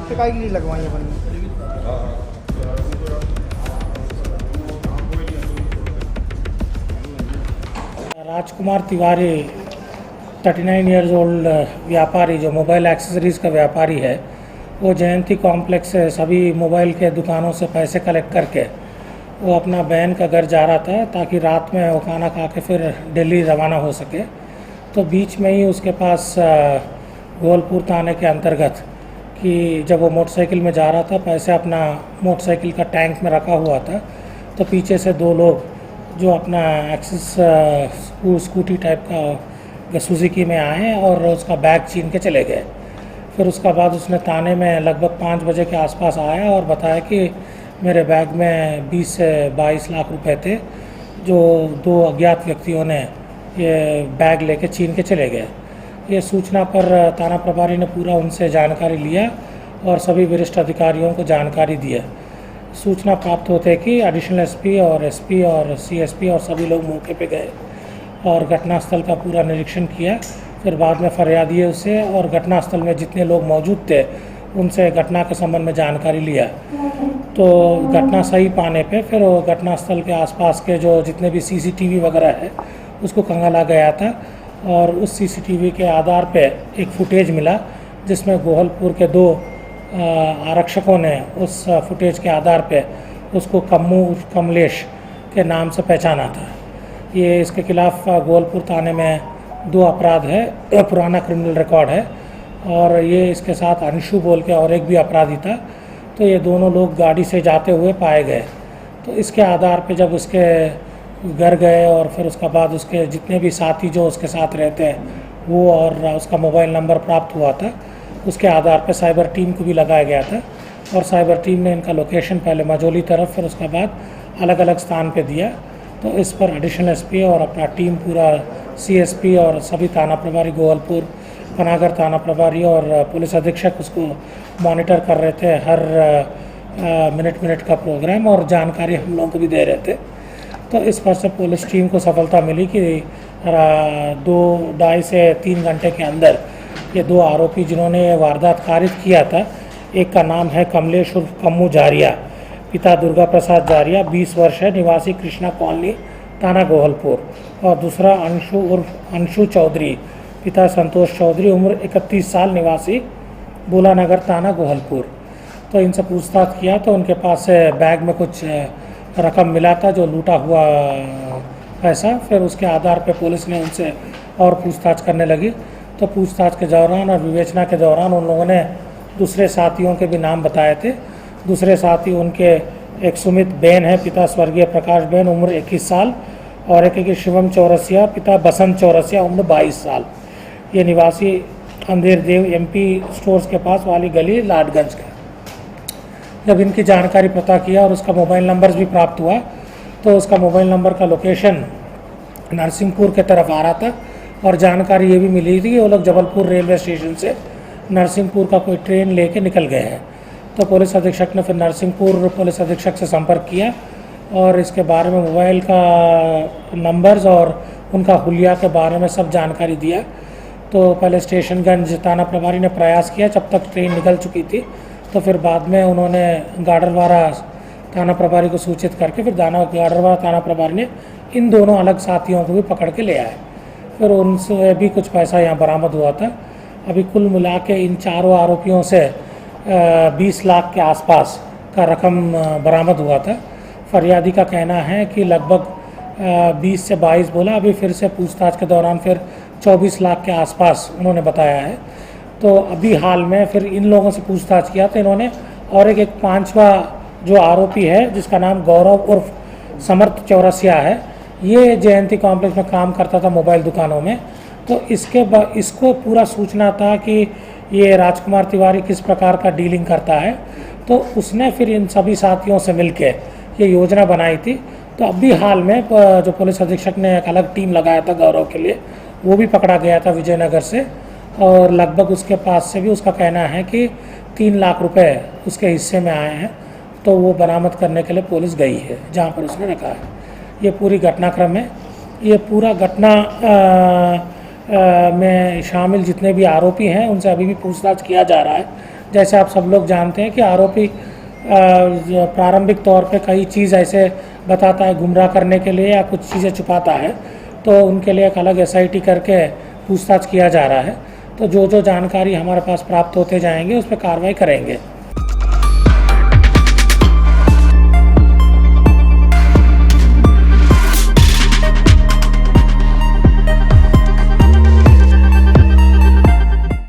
पे काय के लिए लगवाई अपन ने? राजकुमार तिवारी 39 ईयर्स ओल्ड व्यापारी जो मोबाइल एक्सेसरीज़ का व्यापारी है, वो जयंती कॉम्प्लेक्स से सभी मोबाइल के दुकानों से पैसे कलेक्ट करके वो अपना बहन का घर जा रहा था ताकि रात में वो खाना खा के फिर दिल्ली रवाना हो सके। तो बीच में ही उसके पास गोलपुर थाने के अंतर्गत कि जब वो मोटरसाइकिल में जा रहा था, पैसे अपना मोटरसाइकिल का टैंक में रखा हुआ था, तो पीछे से दो लोग जो अपना एक्सिस स्कूटी टाइप का सुजुकी में आए और उसका बैग छीन के चले गए। फिर उसका बाद उसने थाने में लगभग 5 बजे के आसपास आया और बताया कि मेरे बैग में 20 से 22 लाख रुपए थे, जो 2 अज्ञात व्यक्तियों ने ये बैग लेके छीन के चले गए। ये सूचना पर थाना प्रभारी ने पूरा उनसे जानकारी लिया और सभी वरिष्ठ अधिकारियों को जानकारी दी है। सूचना प्राप्त होते कि एडिशनल एसपी और एसपी और सीएसपी और सभी लोग मौके पे गए और घटनास्थल का पूरा निरीक्षण किया। फिर बाद में फरियादियों से और घटनास्थल में जितने लोग मौजूद थे उनसे घटना के संबंध में जानकारी लिया। तो घटना सही पाने पे फिर वो घटनास्थल के आसपास के जो जितने भी सीसीटीवी वगैरह है उसको खंगाला गया था और उस सीसीटीवी के आधार पे एक फुटेज मिला जिसमें गोहलपुर के 2 आरक्षकों ने उस फुटेज के आधार पे उसको कमलेश के नाम से पहचाना था। ये इसके खिलाफ गोलपुर थाने में 2 अपराध है, पुराना क्रिमिनल रिकॉर्ड है और ये इसके साथ अंशु बोल के और एक भी अपराधी था। तो ये दोनों लोग गाड़ी से जाते हुए पाए गए। तो इसके आधार पे जब उसके घर गए और फिर उसका बाद उसके जितने भी साथी जो उसके साथ रहते हैं वो और उसका मोबाइल नंबर प्राप्त हुआ था, उसके आधार पे साइबर टीम को भी लगाया गया था और साइबर टीम ने इनका लोकेशन पहले मजोली तरफ फिर उसके बाद अलग अलग स्थान पे दिया। तो इस पर एडिशनल एसपी और अपना टीम पूरा सीएसपी और सभी थाना प्रभारी गोहलपुर, पनागर थाना प्रभारी और पुलिस अधीक्षक उसको मॉनिटर कर रहे थे। हर मिनट का प्रोग्राम और जानकारी हम लोगों को भी दे रहे थे। तो इस पर से पुलिस टीम को सफलता मिली कि 2-2.5 से 3 घंटे के अंदर ये 2 आरोपी जिन्होंने ये वारदात कारित किया था, एक का नाम है कमलेश उर्फ कम्मू जारिया, पिता दुर्गा प्रसाद जारिया 20 वर्ष है, निवासी कृष्णा कॉलोनी थाना गोहलपुर, और दूसरा अंशु उर्फ अंशु चौधरी, पिता संतोष चौधरी, उम्र 31 साल, निवासी बुलानगर थाना गोहलपुर। तो इनसे पूछताछ किया तो उनके पास बैग में कुछ रकम मिला था जो लूटा हुआ पैसा। फिर उसके आधार पे पुलिस ने उनसे और पूछताछ करने लगी। तो पूछताछ के दौरान और विवेचना के दौरान उन लोगों ने दूसरे साथियों के भी नाम बताए थे। दूसरे साथी उनके एक सुमित बेन है, पिता स्वर्गीय प्रकाश बेन, उम्र 21 साल, और एक शिवम चौरसिया, पिता बसंत चौरसिया, उम्र 22 साल। ये निवासी अंधेर देव एमपी स्टोर्स के पास वाली गली लाडगंज का। जब इनकी जानकारी पता किया और उसका मोबाइल नंबर भी प्राप्त हुआ तो उसका मोबाइल नंबर का लोकेशन नरसिंहपुर के तरफ आ रहा था और जानकारी ये भी मिली थी कि वो लोग जबलपुर रेलवे स्टेशन से नरसिंहपुर का कोई ट्रेन लेके निकल गए हैं। तो पुलिस अधीक्षक ने फिर नरसिंहपुर पुलिस अधीक्षक से संपर्क किया और इसके बारे में मोबाइल का नंबर्स और उनका हुलिया के बारे में सब जानकारी दिया। तो पहले स्टेशनगंज थाना प्रभारी ने प्रयास किया, जब तक ट्रेन निकल चुकी थी। तो फिर बाद में उन्होंने गाडरवारा थाना प्रभारी को सूचित करके फिर गाडरवारा थाना प्रभारी ने इन दोनों अलग साथियों को भी पकड़ के ले आए। फिर उनसे भी कुछ पैसा यहाँ बरामद हुआ था। अभी कुल मिला के इन चारों आरोपियों से 20 लाख के आसपास का रकम बरामद हुआ था। फरियादी का कहना है कि लगभग 20 से 22 बोला, अभी फिर से पूछताछ के दौरान फिर 24 लाख के आसपास उन्होंने बताया है। तो अभी हाल में फिर इन लोगों से पूछताछ किया तो इन्होंने और एक 5वां जो आरोपी है जिसका नाम गौरव उर्फ समर्थ चौरसिया है, ये जयंती कॉम्प्लेक्स में काम करता था मोबाइल दुकानों में। तो इसको पूरा सूचना था कि ये राजकुमार तिवारी किस प्रकार का डीलिंग करता है। तो उसने फिर इन सभी साथियों से मिलके ये योजना बनाई थी। तो अभी हाल में जो पुलिस अधीक्षक ने एक अलग टीम लगाया था गौरव के लिए, वो भी पकड़ा गया था विजयनगर से, और लगभग उसके पास से भी उसका कहना है कि 3 लाख रुपए उसके हिस्से में आए हैं। तो वो बरामद करने के लिए पुलिस गई है जहाँ पर उसने रखा है। ये पूरी घटनाक्रम है। ये पूरा घटना में शामिल जितने भी आरोपी हैं उनसे अभी भी पूछताछ किया जा रहा है। जैसे आप सब लोग जानते हैं कि आरोपी प्रारंभिक तौर पे कई चीज़ ऐसे बताता है गुमराह करने के लिए या कुछ चीज़ें छुपाता है, तो उनके लिए एक अलग SIT करके पूछताछ किया जा रहा है। तो जो जो जानकारी हमारे पास प्राप्त होते जाएंगे उस पर कार्रवाई करेंगे।